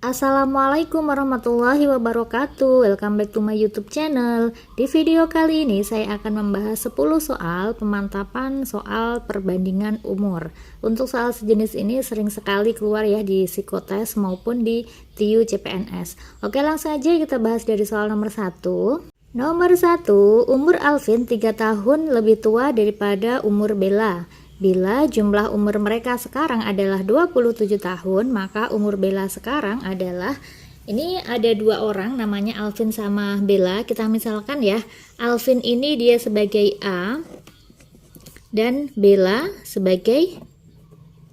Assalamualaikum warahmatullahi wabarakatuh. Welcome back to my YouTube channel. Di video kali ini saya akan membahas 10 soal pemantapan soal perbandingan umur. Untuk soal sejenis ini sering sekali keluar ya di psikotes maupun di TIU CPNS. Oke, langsung aja kita bahas dari soal nomor 1. Nomor 1, umur Alvin 3 tahun lebih tua daripada umur Bella. Bila jumlah umur mereka sekarang adalah 27 tahun, maka umur Bella sekarang adalah, ini ada dua orang namanya Alvin sama Bella. Kita misalkan ya, Alvin ini dia sebagai A dan Bella sebagai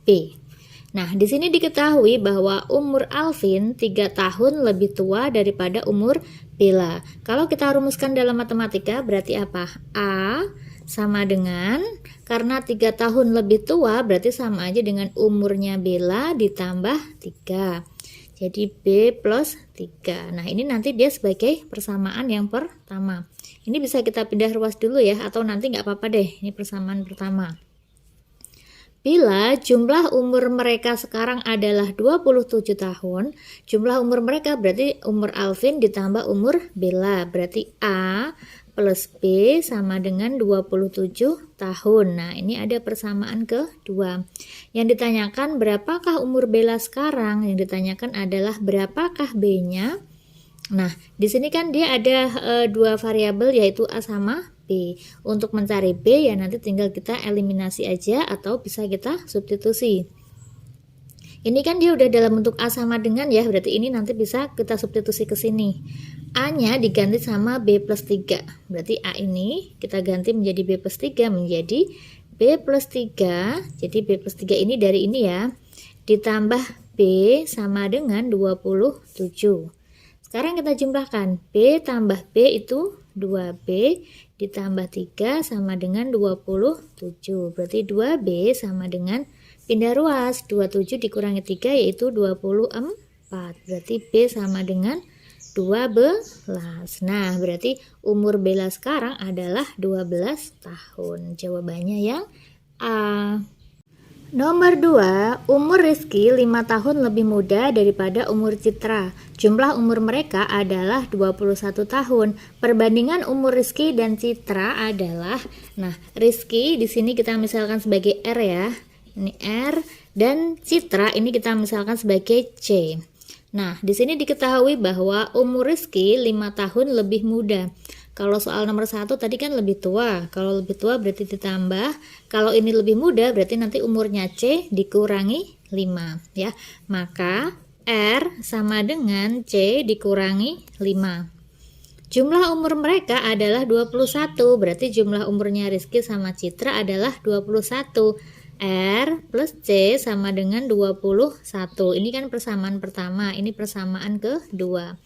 B. Nah, di sini diketahui bahwa umur Alvin 3 tahun lebih tua daripada umur Bella. Kalau kita rumuskan dalam matematika berarti apa? A sama dengan, karena 3 tahun lebih tua berarti sama aja dengan umurnya Bella ditambah 3. Jadi B plus 3. Nah, ini nanti dia sebagai persamaan yang pertama. Ini bisa kita pindah ruas dulu ya, atau nanti nggak apa-apa deh. Ini persamaan pertama. Bila jumlah umur mereka sekarang adalah 27 tahun, jumlah umur mereka berarti umur Alvin ditambah umur Bella. Berarti A plus B sama dengan 27 tahun. Nah, ini ada persamaan kedua. Yang ditanyakan berapakah umur Bella sekarang? Yang ditanyakan adalah berapakah B-nya? Nah, di sini kan dia ada dua variabel yaitu A sama B. Untuk mencari B ya nanti tinggal kita eliminasi aja atau bisa kita substitusi. Ini kan dia udah dalam bentuk A sama dengan ya, berarti ini nanti bisa kita substitusi ke sini. A-nya diganti sama B plus 3. Berarti A ini kita ganti menjadi B plus 3 menjadi B plus 3. Jadi B plus 3 ini dari ini ya. Ditambah B sama dengan 27. Sekarang kita jumlahkan. B tambah B itu 2B ditambah 3 sama dengan 27. Berarti 2B sama dengan, pindah ruas, 27 dikurangi 3 yaitu 24. Berarti B sama dengan 12. Nah, berarti umur Bella sekarang adalah 12 tahun. Jawabannya yang A. Nomor 2, umur Rizky 5 tahun lebih muda daripada umur Citra. Jumlah umur mereka adalah 21 tahun. Perbandingan umur Rizky dan Citra adalah, nah, Rizky di sini kita misalkan sebagai R ya. Ini R, dan Citra ini kita misalkan sebagai C. Nah, di sini diketahui bahwa umur Rizky 5 tahun lebih muda. Kalau soal nomor 1 tadi kan lebih tua. Kalau lebih tua berarti ditambah. Kalau ini lebih muda berarti nanti umurnya C dikurangi 5 ya. Maka R sama dengan C dikurangi 5. Jumlah umur mereka adalah 21. Berarti jumlah umurnya Rizky sama Citra adalah 21. R plus C sama dengan 21. Ini kan persamaan pertama, ini persamaan kedua.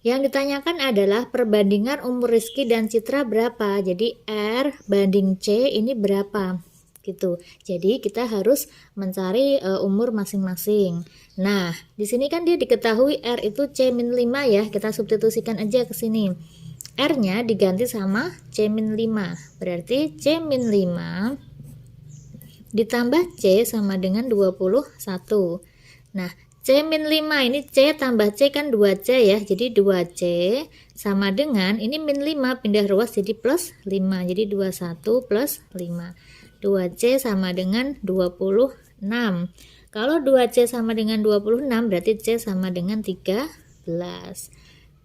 Yang ditanyakan adalah perbandingan umur Rizky dan Citra berapa. Jadi R banding C ini berapa gitu. Jadi kita harus mencari umur masing-masing. Nah, di sini kan dia diketahui R itu C-5 ya. Kita substitusikan aja ke sini. R-nya diganti sama C-5. Berarti C-5 ditambah C sama dengan 21. Nah, C-5 ini C tambah C kan 2C ya. Jadi 2C sama dengan, ini min 5 pindah ruas jadi plus 5. Jadi 21 plus 5. 2C sama dengan 26. Kalau 2C sama dengan 26 berarti C sama dengan 13.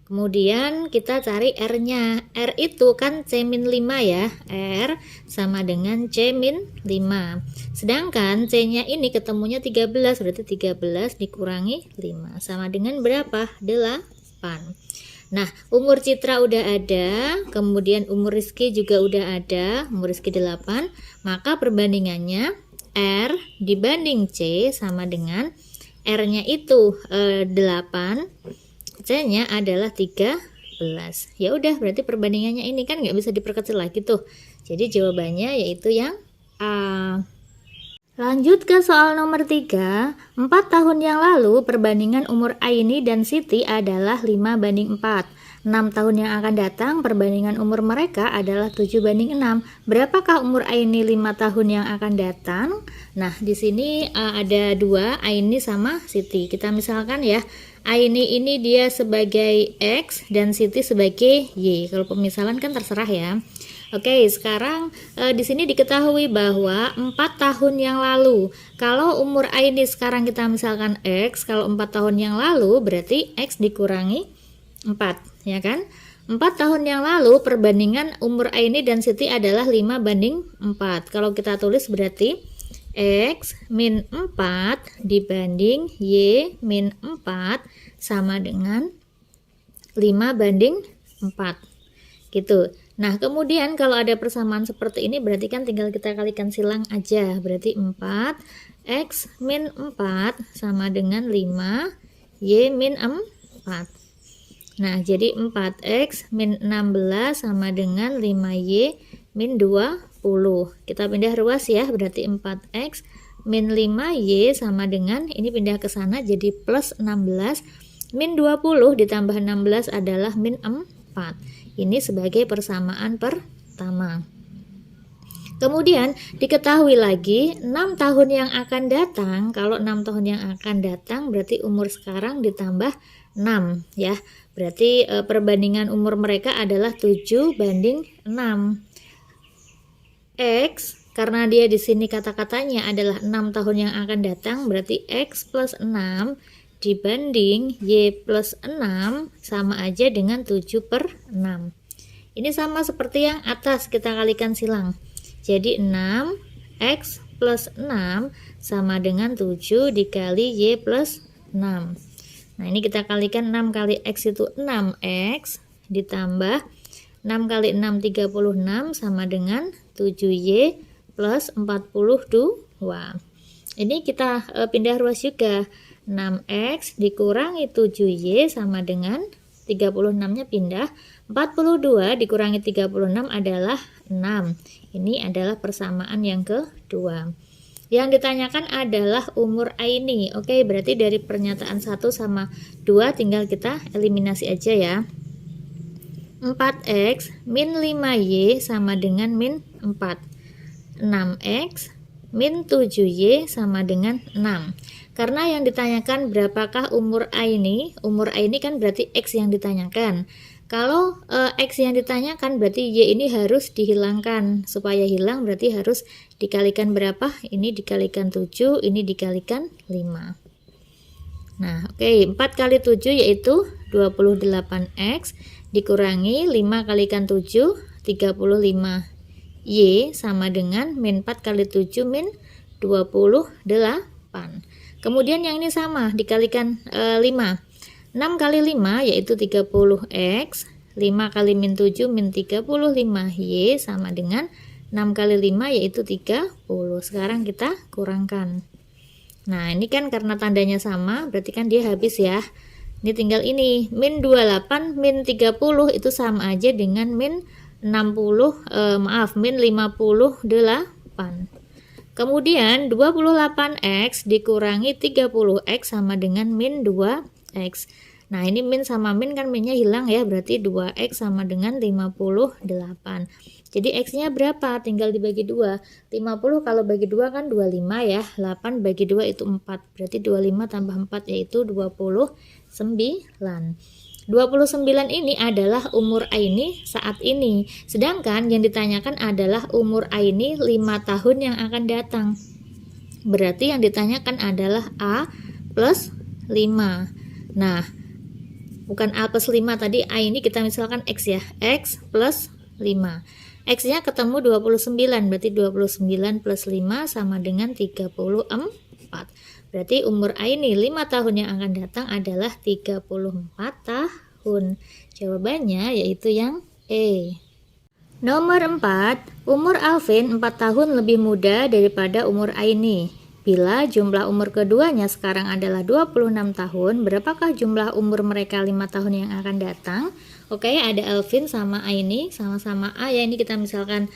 Kemudian kita cari R-nya. R itu kan C-5 ya. R sama dengan C-5. Sedangkan C-nya ini ketemunya 13. Berarti 13 dikurangi 5. Sama dengan berapa? 8. Nah, umur Citra udah ada. Kemudian umur Rizky juga udah ada. Umur Rizky 8. Maka perbandingannya R dibanding C sama dengan R-nya itu 8. C-nya adalah 13. Ya udah, berarti perbandingannya ini kan nggak bisa diperkecil lagi tuh. Jadi jawabannya yaitu yang A. Lanjut ke soal nomor 3. 4 tahun yang lalu perbandingan umur Aini dan Siti adalah 5 banding 4. 6 tahun yang akan datang perbandingan umur mereka adalah 7:6. Berapakah umur Aini 5 tahun yang akan datang? Nah, di sini ada dua, Aini sama Siti. Kita misalkan ya, Aini ini dia sebagai X dan Siti sebagai Y. Kalau pemisalan kan terserah ya. Oke, sekarang di sini diketahui bahwa 4 tahun yang lalu, kalau umur Aini sekarang kita misalkan X, kalau 4 tahun yang lalu berarti X dikurangi 4, ya kan? 4 tahun yang lalu perbandingan umur Aini dan Siti adalah 5:4. Kalau kita tulis berarti X min 4 dibanding Y min 4 sama dengan 5:4 gitu. Nah, kemudian kalau ada persamaan seperti ini berarti kan tinggal kita kalikan silang aja. Berarti 4 X min 4 sama dengan 5 Y min 4. Nah, jadi 4X min 16 sama dengan 5Y min 20. Kita pindah ruas ya, berarti 4X min 5Y sama dengan, ini pindah ke sana jadi plus 16, min 20 ditambah 16 adalah min 4. Ini sebagai persamaan pertama. Kemudian diketahui lagi 6 tahun yang akan datang. Kalau 6 tahun yang akan datang berarti umur sekarang ditambah 6 ya. Berarti perbandingan umur mereka adalah 7:6. X karena dia di sini kata-katanya adalah 6 tahun yang akan datang, berarti X plus 6 dibanding Y plus 6 sama aja dengan 7/6. Ini sama seperti yang atas, kita kalikan silang. Jadi 6X plus 6 sama dengan 7 dikali Y plus 6. Nah, ini kita kalikan 6 kali X itu 6X ditambah 6 kali 6 36 sama dengan 7Y plus 42. Ini kita pindah ruas juga. 6X dikurangi 7Y sama dengan 36-nya pindah. 42 dikurangi 36 adalah 6. Ini adalah persamaan yang kedua. Yang ditanyakan adalah umur Aini. Oke, berarti dari pernyataan 1 sama 2 tinggal kita eliminasi aja ya. 4X min 5Y sama dengan min 4. 6X min 7Y sama dengan 6. Karena yang ditanyakan berapakah umur Aini, umur Aini kan berarti X yang ditanyakan. Kalau X yang ditanyakan berarti Y ini harus dihilangkan. Supaya hilang berarti harus dikalikan berapa? Ini dikalikan 7, ini dikalikan 5. Nah, oke, 4 kali 7 yaitu 28X dikurangi 5 kalikan 7, 35. Y sama dengan min 4 kali 7 min 28. Kemudian yang ini sama, dikalikan 5. 6 kali 5 yaitu 30X, 5 kali min 7 min 35Y sama dengan 6 kali 5 yaitu 30. Sekarang kita kurangkan. Nah, ini kan karena tandanya sama, berarti kan dia habis ya. Ini tinggal ini, min 28 min 30 itu sama aja dengan min 58. Kemudian 28X dikurangi 30X sama dengan min 2X. Nah, ini min sama min kan minnya hilang ya, berarti 2X sama dengan 58. Jadi X-nya berapa? Tinggal dibagi 2. 50 kalau bagi 2 kan 25 ya. 8 bagi 2 itu 4. Berarti 25 tambah 4 yaitu 29. 29 ini adalah umur Aini saat ini. Sedangkan yang ditanyakan adalah umur Aini 5 tahun yang akan datang. Berarti yang ditanyakan adalah A plus 5. Nah, bukan A plus 5 tadi, A ini kita misalkan X ya. X plus 5. X-nya ketemu 29, berarti 29 plus 5 sama dengan 34. Berarti umur Aini 5 tahun yang akan datang adalah 34 tahun. Jawabannya yaitu yang E. Nomor 4, umur Alvin 4 tahun lebih muda daripada umur Aini. Bila jumlah umur keduanya sekarang adalah 26 tahun, berapakah jumlah umur mereka 5 tahun yang akan datang? Oke, ada Alvin sama Aini, sama-sama A ya. Ini kita misalkan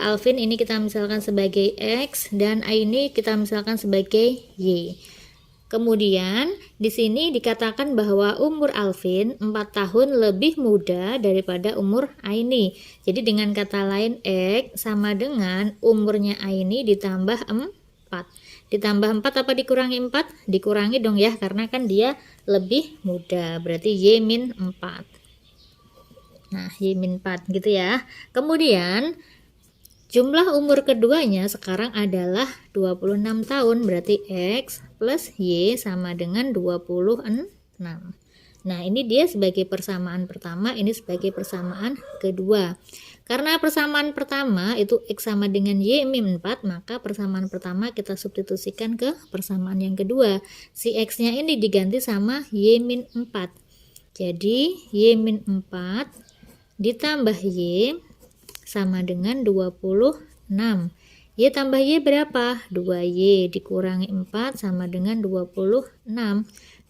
Alvin ini kita misalkan sebagai X dan Aini kita misalkan sebagai Y. Kemudian di sini dikatakan bahwa umur Alvin 4 tahun lebih muda daripada umur Aini. Jadi dengan kata lain X sama dengan umurnya Aini ditambah 4. Ditambah 4 apa dikurangi 4? Dikurangi dong ya, karena kan dia lebih muda. Berarti Y min 4. Nah, Y min 4 gitu ya. Kemudian jumlah umur keduanya sekarang adalah 26 tahun, berarti X plus Y sama dengan 26. Nah, ini dia sebagai persamaan pertama, ini sebagai persamaan kedua. Karena persamaan pertama itu X sama dengan Y min 4, maka persamaan pertama kita substitusikan ke persamaan yang kedua. Si X-nya ini diganti sama Y min 4. Jadi, Y min 4 ditambah Y sama dengan 26. Y tambah Y berapa? 2Y dikurangi 4 sama dengan 26.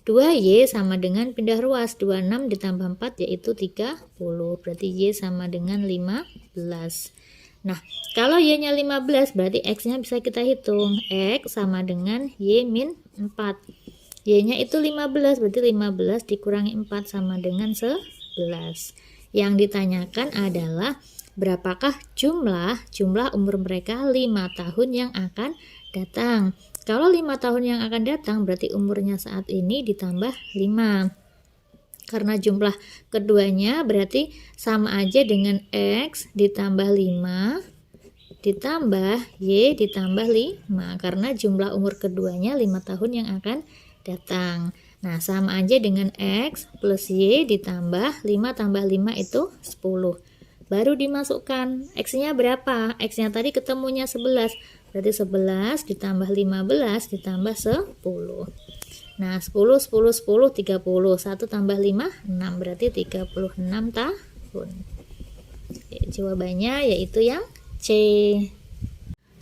2Y sama dengan pindah ruas, 26 ditambah 4 yaitu 30. Berarti Y sama dengan 15. Nah, kalau Y-nya 15 berarti X-nya bisa kita hitung. X sama dengan Y min 4. Y-nya itu 15, berarti 15 dikurangi 4 sama dengan 11. Yang ditanyakan adalah berapakah jumlah umur mereka 5 tahun yang akan datang. Kalau 5 tahun yang akan datang berarti umurnya saat ini ditambah 5. Karena jumlah keduanya berarti sama aja dengan X ditambah 5 ditambah Y ditambah 5. Karena jumlah umur keduanya 5 tahun yang akan datang. Nah, sama aja dengan X plus Y ditambah 5 tambah 5 itu 10. Baru dimasukkan X-nya berapa? X-nya tadi ketemunya 11. Berarti 11 ditambah 15 ditambah 10. Nah, 10, 10, 10, 30. 1 tambah 5, 6. Berarti 36 tahun. Oke, jawabannya yaitu yang C.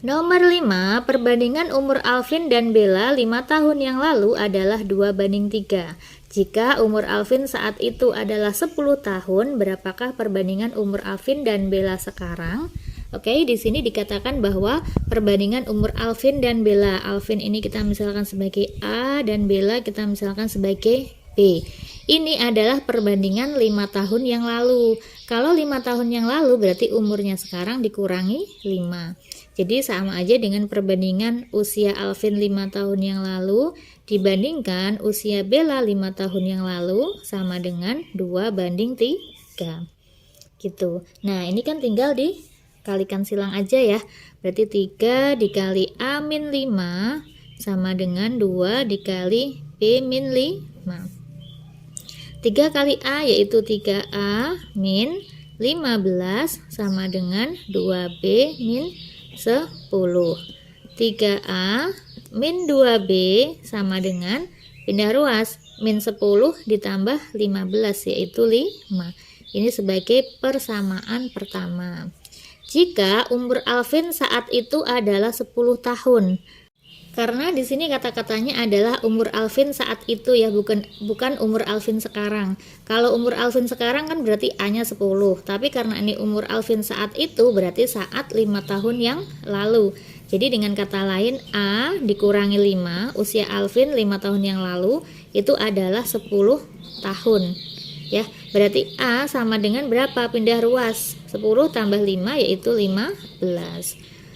Nomor 5, perbandingan umur Alvin dan Bella 5 tahun yang lalu adalah 2:3. Jika umur Alvin saat itu adalah 10 tahun, berapakah perbandingan umur Alvin dan Bella sekarang? Oke, di sini dikatakan bahwa perbandingan umur Alvin dan Bella. Alvin ini kita misalkan sebagai A dan Bella kita misalkan sebagai B. Ini adalah perbandingan 5 tahun yang lalu. Kalau 5 tahun yang lalu berarti umurnya sekarang dikurangi 5. Jadi sama aja dengan perbandingan usia Alvin 5 tahun yang lalu dibandingkan usia Bella 5 tahun yang lalu sama dengan 2:3. Gitu. Nah, ini kan tinggal dikalikan silang aja ya. Berarti 3 dikali A min 5 sama dengan 2 dikali B min 5. 3 kali A yaitu 3A min 15 sama dengan 2B min 10. 3A min 2B sama dengan pindah ruas min 10 ditambah 15 yaitu 5. Ini sebagai persamaan pertama. Jika umur Alvin saat itu adalah 10 tahun. Karena di sini kata-katanya adalah umur Alvin saat itu ya, bukan umur Alvin sekarang. Kalau umur Alvin sekarang kan berarti A-nya 10, tapi karena ini umur Alvin saat itu berarti saat 5 tahun yang lalu. Jadi dengan kata lain A dikurangi 5, usia Alvin 5 tahun yang lalu itu adalah 10 tahun. Ya, berarti A sama dengan berapa? Pindah ruas. 10 tambah 5 yaitu 15.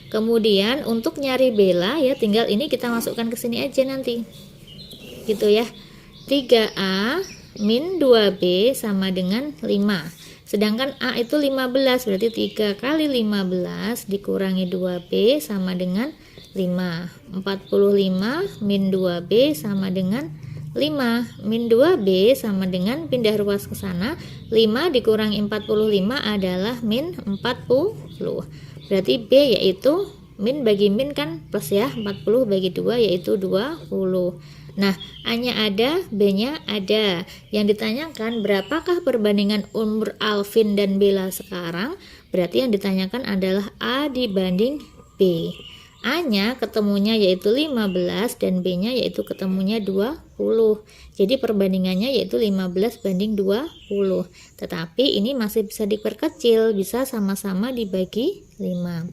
Kemudian untuk nyari Bella ya tinggal ini kita masukkan ke sini aja nanti. Gitu ya. 3A min 2B sama dengan 5. Sedangkan A itu 15, berarti 3 kali 15 dikurangi 2B sama dengan 5. 45 min 2B sama dengan 5. Min 2B sama dengan pindah ruas ke sana. 5 dikurangi 45 adalah min 40. Berarti B yaitu min bagi min kan plus ya, 40 bagi 2 yaitu 20. Nah, A-nya ada, B-nya ada. Yang ditanyakan berapakah perbandingan umur Alvin dan Bella sekarang? Berarti yang ditanyakan adalah A dibanding B. A-nya ketemunya yaitu 15 dan B-nya yaitu ketemunya 20. Jadi perbandingannya yaitu 15 banding 20. Tetapi ini masih bisa diperkecil, bisa sama-sama dibagi 5.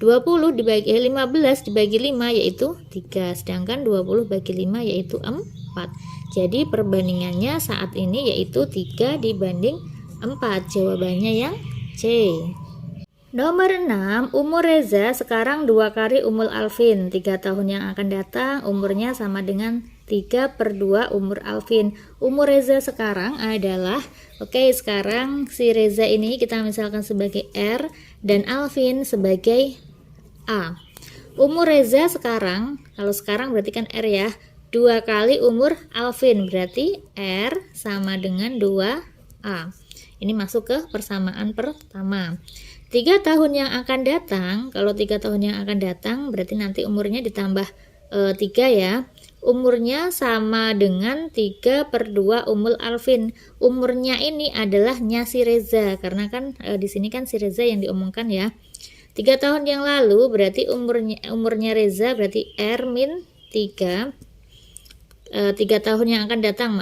20 dibagi 15 dibagi 5 yaitu 3, sedangkan 20 bagi 5 yaitu 4. Jadi perbandingannya saat ini yaitu 3 dibanding 4. Jawabannya yang C. Nomor 6, umur Reza sekarang 2 kali umur Alvin. 3 tahun yang akan datang umurnya sama dengan 3/2 umur Alvin. Umur Reza sekarang adalah, sekarang si Reza ini kita misalkan sebagai R dan Alvin sebagai A. Umur Reza sekarang, kalau sekarang berarti kan R ya, 2 kali umur Alvin, berarti R sama dengan 2A. Ini masuk ke persamaan pertama. 3 tahun yang akan datang, kalau 3 tahun yang akan datang berarti nanti umurnya ditambah 3 ya. Umurnya sama dengan 3/2 umur Alvin. Umurnya ini adalah si Reza, karena kan di sini kan si Reza yang diomongkan ya. 3 tahun yang lalu berarti umurnya Reza berarti R min 3. 3 tahun yang akan datang,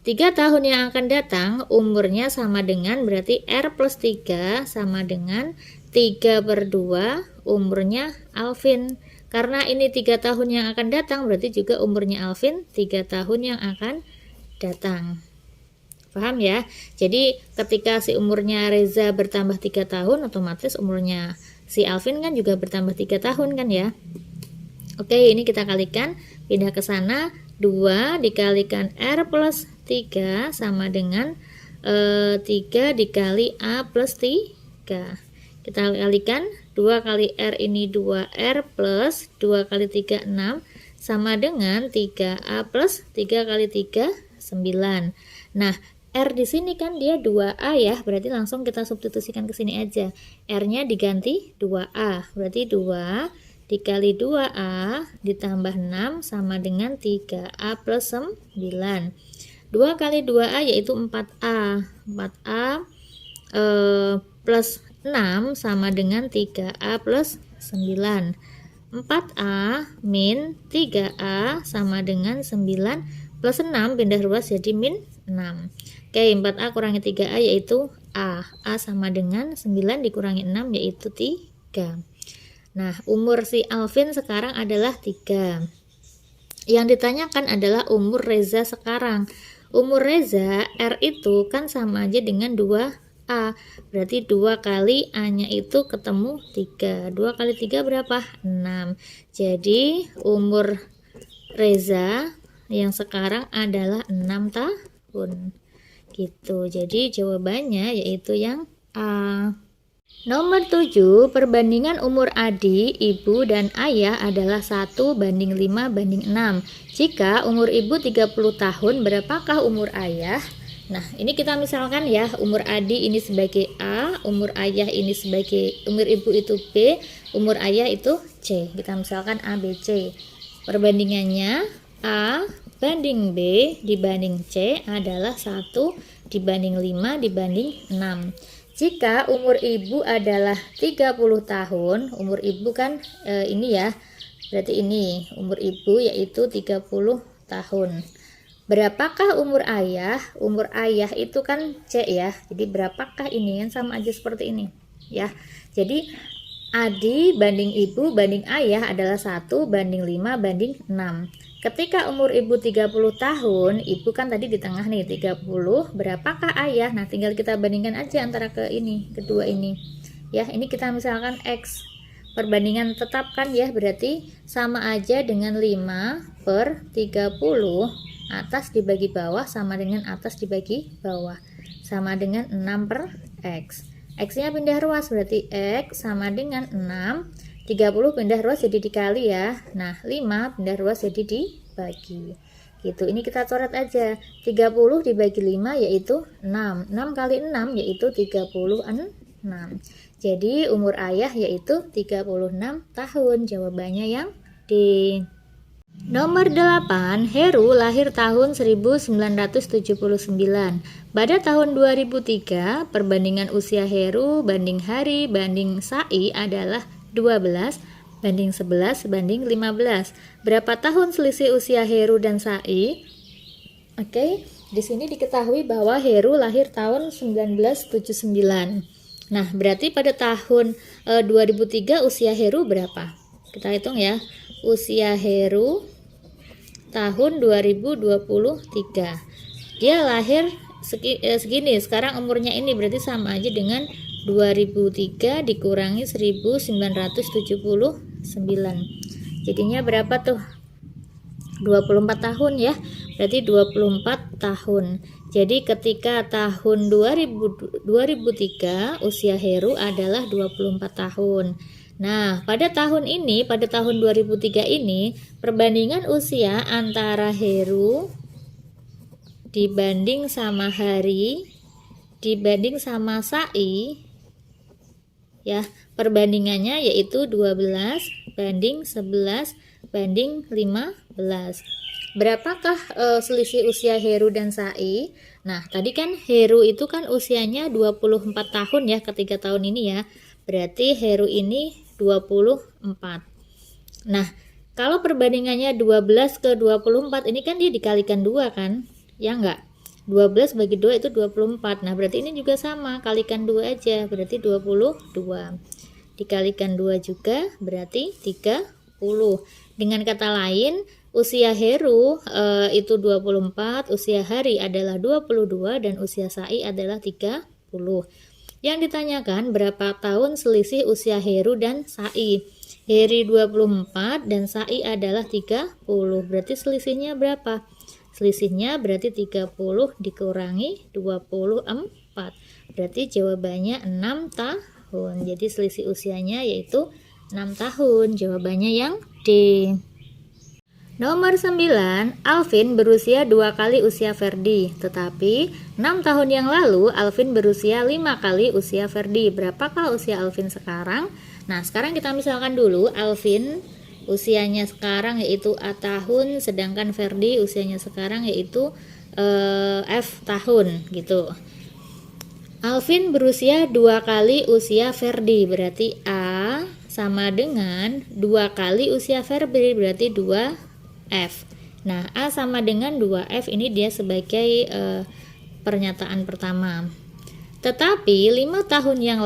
3 tahun yang akan datang umurnya sama dengan berarti R plus 3 sama dengan 3/2 umurnya Alvin. Karena ini 3 tahun yang akan datang berarti juga umurnya Alvin 3 tahun yang akan datang. Paham ya? Jadi ketika si umurnya Reza bertambah 3 tahun, otomatis umurnya si Alvin kan juga bertambah 3 tahun kan ya. Oke, ini kita kalikan, pindah ke sana. 2 dikalikan R plus 3 sama dengan 3 dikali A plus 3. Kita kalikan, 2 kali R ini 2R plus 2 kali 3 6 sama dengan 3A plus 3 kali 3 9. Nah, R di sini kan dia 2A ya, berarti langsung kita substitusikan ke sini aja. R-nya diganti 2A, berarti 2 dikali 2A ditambah 6 sama dengan 3A plus 9. 2 kali 2A yaitu 4A. 4A plus 6 sama dengan 3A plus 9. 4A min 3A sama dengan 9 plus 6, pindah ruas jadi min 6. Oke, 4A kurangi 3A yaitu A. A sama dengan 9 dikurangi 6 yaitu 3. Nah, umur si Alvin sekarang adalah 3. Yang ditanyakan adalah umur Reza sekarang. Umur Reza, R itu kan sama aja dengan 2A. Berarti 2 kali A-nya itu ketemu 3. 2 kali 3 berapa? 6. Jadi, umur Reza yang sekarang adalah 6 tahun. Gitu. Jadi, jawabannya yaitu yang A. Nomor 7, perbandingan umur adik, ibu, dan ayah adalah 1:5:6. Jika umur ibu 30 tahun, berapakah umur ayah? Nah, ini kita misalkan ya, umur adik ini sebagai A, umur ayah ini sebagai, umur ibu itu B, umur ayah itu C. Kita misalkan A, B, C. Perbandingannya A banding B dibanding C adalah 1:5:6. Jika umur ibu adalah 30 tahun, umur ibu kan ini ya, berarti ini umur ibu yaitu 30 tahun. Berapakah umur ayah? Umur ayah itu kan C ya, jadi berapakah ini, kan sama aja seperti ini ya. Jadi adik banding ibu banding ayah adalah 1:5:6. Ketika umur ibu 30 tahun, ibu kan tadi di tengah nih 30, berapakah ayah? Nah, tinggal kita bandingkan aja antara kedua ini. Ya, ini kita misalkan X. Perbandingan tetapkan ya, berarti sama aja dengan 5/30, atas dibagi bawah sama dengan atas dibagi bawah. Sama dengan 6/X. X-nya pindah ruas, berarti X sama dengan 6. 30 pindah ruas jadi dikali ya. Nah, 5 pindah ruas jadi dibagi. Gitu. Ini kita coret aja. 30 dibagi 5 yaitu 6. 6 kali 6 yaitu 36. Jadi umur ayah yaitu 36 tahun. Jawabannya yang D. Nomor 8, Heru lahir tahun 1979. Pada tahun 2003, perbandingan usia Heru banding Hari banding Sai adalah 12 banding 11 banding 15. Berapa tahun selisih usia Heru dan Sai? Oke, di sini diketahui bahwa Heru lahir tahun 1979. Nah, berarti pada tahun 2003 usia Heru berapa? Kita hitung ya. Usia Heru tahun 2023. Dia lahir segini, sekarang umurnya ini berarti sama aja dengan 2003 dikurangi 1979. Jadinya berapa tuh? 24 tahun ya. Berarti 24 tahun. Jadi ketika tahun 2003 usia Heru adalah 24 tahun. Nah, pada tahun 2003 ini, perbandingan usia antara Heru dibanding sama Hari dibanding sama Sai ya, perbandingannya yaitu 12 banding 11 banding 15. Berapakah selisih usia Heru dan Sai? Nah, tadi kan Heru itu kan usianya 24 tahun ya ketika tahun ini ya. Berarti Heru ini 24. Nah, kalau perbandingannya 12 ke 24, ini kan dia dikalikan 2 kan? Ya enggak? 12 bagi 2 itu 24. Nah, berarti ini juga sama, kalikan 2 aja, berarti 22. Dikalikan 2 juga berarti 30. Dengan kata lain, usia Heru itu 24, usia Hari adalah 22 dan usia Sai adalah 30. Yang ditanyakan berapa tahun selisih usia Heru dan Sai. Heri 24 dan Sai adalah 30. Berarti selisihnya berapa? Selisihnya berarti 30 dikurangi 24. Berarti jawabannya 6 tahun. Jadi selisih usianya yaitu 6 tahun. Jawabannya yang D. Nomor 9, Alvin berusia 2 kali usia Ferdi, tetapi 6 tahun yang lalu Alvin berusia 5 kali usia Ferdi. Berapakah usia Alvin sekarang? Nah, sekarang kita misalkan dulu Alvin usianya sekarang yaitu A tahun, sedangkan Ferdi usianya sekarang yaitu F tahun gitu. Alvin berusia 2 kali usia Ferdi, berarti A sama dengan 2 kali usia Ferdi, berarti 2F. Nah, A sama dengan 2F ini dia sebagai pernyataan pertama. Tetapi 6 tahun yang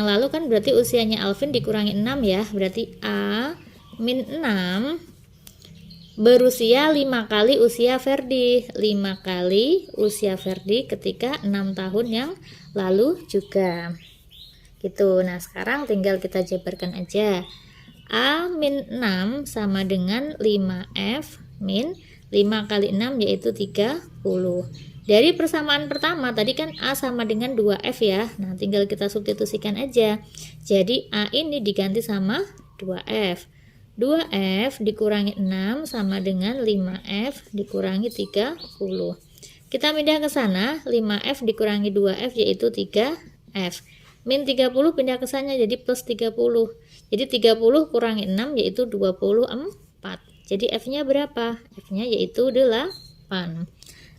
lalu kan berarti usianya Alvin dikurangi 6 ya. Berarti A min 6 berusia 5 kali usia Ferdi. 5 kali usia Ferdi ketika 6 tahun yang lalu juga. Gitu. Nah, sekarang tinggal kita jabarkan aja. A min 6 sama dengan 5F min 5 kali 6 yaitu 30. Dari persamaan pertama tadi kan A sama dengan 2F ya. Nah, tinggal kita substitusikan aja. Jadi A ini diganti sama 2F. 2F dikurangi 6 sama dengan 5F dikurangi 30. Kita pindah ke sana, 5F dikurangi 2F yaitu 3F. Min 30 pindah ke sana jadi plus 30. Jadi 30 kurangi 6 yaitu 24. Jadi F-nya berapa? F-nya yaitu 8.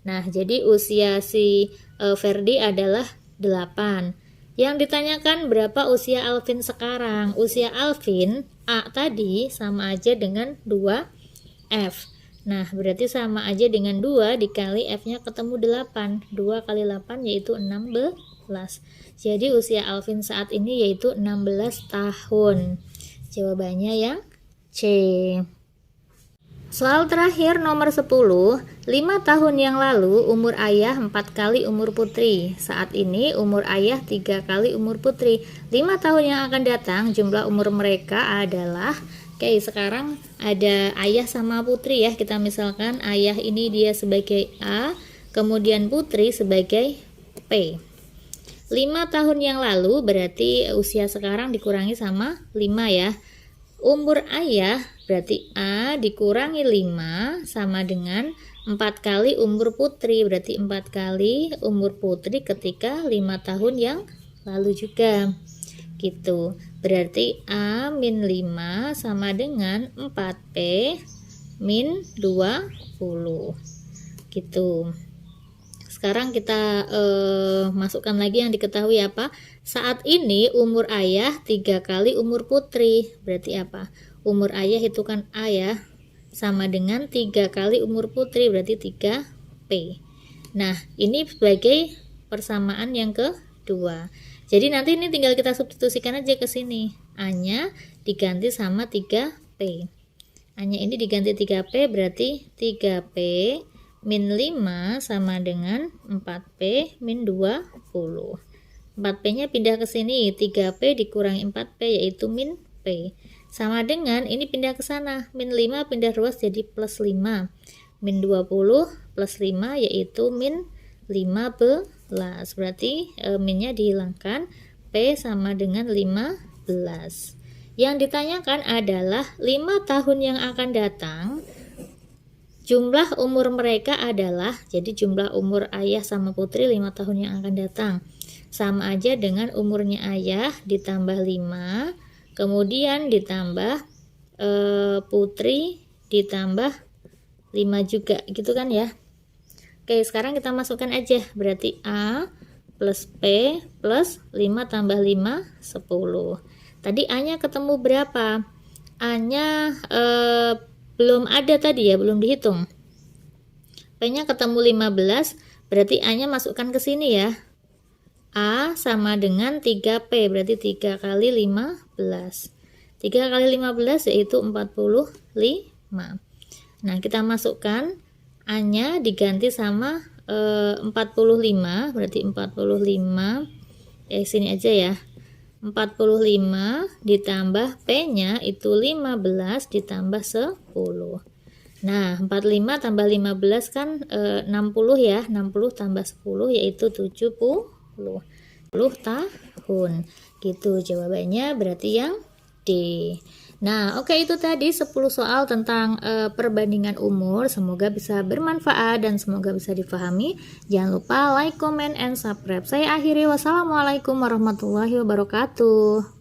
Nah, jadi usia si Ferdi adalah 8. Yang ditanyakan berapa usia Alvin sekarang? Usia Alvin A tadi sama aja dengan 2F. Nah, berarti sama aja dengan 2 dikali F-nya ketemu 8. 2 kali 8 yaitu 16. Jadi usia Alvin saat ini yaitu 16 tahun. Jawabannya yang C. Soal terakhir nomor 10, 5 tahun yang lalu umur ayah 4 kali umur putri. Saat ini umur ayah 3 kali umur putri. 5 tahun yang akan datang jumlah umur mereka adalah, oke, sekarang ada ayah sama putri ya. Kita misalkan ayah ini dia sebagai A, kemudian putri sebagai P. 5 tahun yang lalu berarti usia sekarang dikurangi sama 5 ya. Umur ayah berarti A dikurangi 5 sama dengan 4 kali umur putri. Berarti 4 kali umur putri ketika 5 tahun yang lalu juga. Gitu. Berarti A min 5 sama dengan 4P min 20. Gitu. Sekarang kita masukkan lagi yang diketahui apa? Saat ini umur ayah 3 kali umur putri. Berarti apa? Umur ayah itu kan A ya, sama dengan 3 kali umur putri, berarti 3P. Nah, ini sebagai persamaan yang kedua. Jadi nanti ini tinggal kita substitusikan aja ke sini. A-nya diganti sama 3P. A-nya ini diganti 3P, berarti 3P min 5 sama dengan 4P min 20. 4P-nya pindah ke sini, 3P dikurangi 4P yaitu min P. Sama dengan ini pindah ke sana, min 5 pindah ruas jadi plus 5. Min 20 plus 5 yaitu min 15. Berarti minnya dihilangkan, P sama dengan 15. Yang ditanyakan adalah 5 tahun yang akan datang, jumlah umur mereka adalah, jadi jumlah umur ayah sama putri 5 tahun yang akan datang sama aja dengan umurnya ayah ditambah 5, kemudian ditambah putri ditambah 5 juga, gitu kan ya. Oke, sekarang kita masukkan aja, berarti A plus P plus 5 tambah 5, 10. Tadi A-nya ketemu berapa? A-nya belum ada tadi ya, belum dihitung. P-nya ketemu 15, berarti A-nya masukkan ke sini ya. A sama dengan 3P, berarti 3 kali 15. 3 kali 15 yaitu 45. Nah, kita masukkan A-nya diganti sama 45, berarti 45. Sini aja ya. 45 ditambah P-nya itu 15 ditambah 10. Nah, 45 tambah 15 kan 60 ya. 60 tambah 10 yaitu 70 tahun. Gitu jawabannya, berarti yang D. Nah, oke, itu tadi 10 soal tentang perbandingan umur. Semoga bisa bermanfaat dan semoga bisa dipahami. Jangan lupa like, comment, and subscribe. Saya akhiri, wassalamualaikum warahmatullahi wabarakatuh.